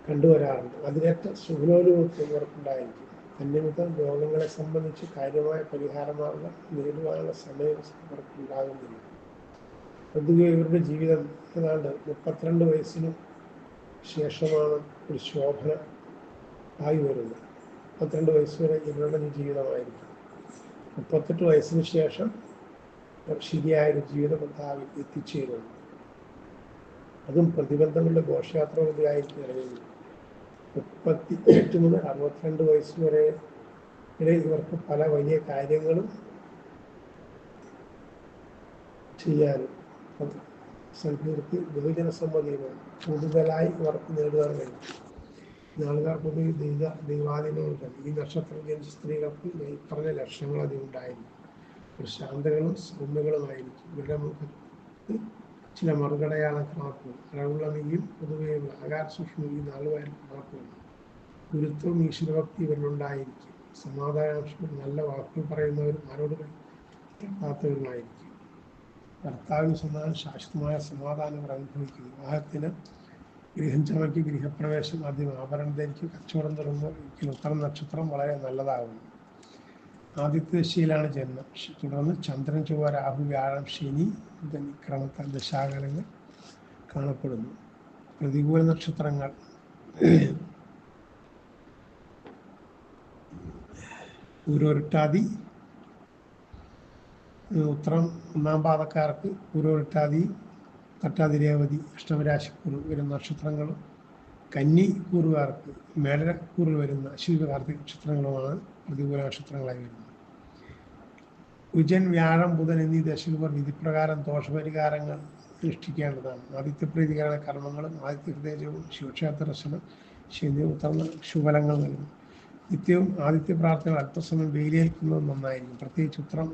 കണ്ടുവരാറുണ്ട്. അതിനേറ്റ സുഖലോലുപത്വം ഇവർക്കുണ്ടായിരിക്കും. തന്നിമിത്തം രോഗങ്ങളെ സംബന്ധിച്ച് കാര്യമായ പരിഹാരമാർഗം നേടുവാനുള്ള സമയം ഇവർക്കുണ്ടാകുന്നില്ല. പൊതുവെ ഇവരുടെ ജീവിതം ഏതാണ്ട് 32 വയസ്സിന് ശേഷമാണ് ഒരു ശോഭന ആയി വരുന്നത്. 32 വയസ്സ് വരെ ഇവരുടെ ജീവിതമായിരിക്കും. 38 വയസ്സിന് ശേഷം ശരിയായൊരു ജീവിത പന്ഥാവിൽ എത്തിച്ചേരുന്നു. അതും പ്രതിബന്ധങ്ങളുടെ ഘോഷയാത്ര വഴിയായിരിക്കും ഇറങ്ങുന്നത്. 38 മുതൽ 62 വയസ്സ് വരെ ഇവർക്ക് പല വലിയ കാര്യങ്ങളും ചെയ്യാനും സംഘീർത്തി ബഹുജനസമ്മതിയും കൂടുതലായി ഇവർക്ക് നേടുവാൻ കഴിയും. നാളുകാർ പൊതുവെ ദൈവാധീനമുണ്ട്. ഈ നക്ഷത്രം ജനിച്ച സ്ത്രീകൾക്ക് ഈ പറഞ്ഞ ലക്ഷണങ്ങൾ അതിനുണ്ടായിരിക്കും. ഒരു ശാന്തകളും സൗമ്യകളുമായിരിക്കും. ഇവരുടെ മുഖത്ത് ചില മറുകടയാളം കാണപ്പെടും. അളവുള്ള നെയ്യും പൊതുവെയുള്ള ആകാര സൂക്ഷ്മം ഈ നാളുകാരിൽ കാണപ്പെടുന്നു. ഗുരുത്വം ഈശ്വരഭക്തി ഇവരിലുണ്ടായിരിക്കും. സമാധാനാംശം നല്ല വാക്കുകൾ പറയുന്നവരും ആരോടുകൾ തട്ടാത്തവരുമായിരിക്കും. ഭർത്താവിന് സ്വന്തം ശാശ്വതമായ സമാധാനം ഇവർ അനുഭവിക്കുന്നു. വിവാഹത്തിന് ഗൃഹം ചമയ്ക്ക് ഗൃഹപ്രവേശം ആദ്യം ആഭരണം ധരിക്കും. കച്ചവടം തുടങ്ങുന്ന ഉത്തരം നക്ഷത്രം വളരെ നല്ലതാകുന്നു. ആദ്യത്തെ ദശയിലാണ് ജന്മം. തുടർന്ന് ചന്ദ്രൻ, ചൊവ്വ, രാഹു, വ്യാഴം, ശനി ക്രമത്താൽ ദശാകാലങ്ങൾ കാണപ്പെടുന്നു. പ്രതികൂല നക്ഷത്രങ്ങൾ പൂരോരുട്ടാതി, ഉത്രം ഒന്നാം പാദക്കാർക്ക് പൂരോരുട്ടാതി, തട്ടാതി, രേവതി, അഷ്ടമരാശിക്കൂറിൽ വരുന്ന നക്ഷത്രങ്ങളും കന്നി കൂറുകാർക്ക് മേടക്കൂറിൽ വരുന്ന അശ്വതി, കാർത്തിക നക്ഷത്രങ്ങളുമാണ് പ്രതികൂല നക്ഷത്രങ്ങളായി വരുന്നത്. കുജൻ, വ്യാഴം, ബുധൻ എന്നീ ദശകൾ വിധിപ്രകാരം ദോഷപരിഹാരങ്ങൾ അനുഷ്ഠിക്കേണ്ടതാണ്. ആദിത്യപ്രീതികരണ കർമ്മങ്ങളും ആദിത്യ ഹൃദയവും ശിവക്ഷേത്ര ദർശനം ശനി ഉത്തർന്ന ശുഭലങ്ങൾ നൽകും. നിത്യവും ആദിത്യ പ്രാർത്ഥന അല്പസമയം വെയിലേൽക്കുന്നത് നന്നായിരിക്കും. പ്രത്യേകിച്ച് ഉത്രം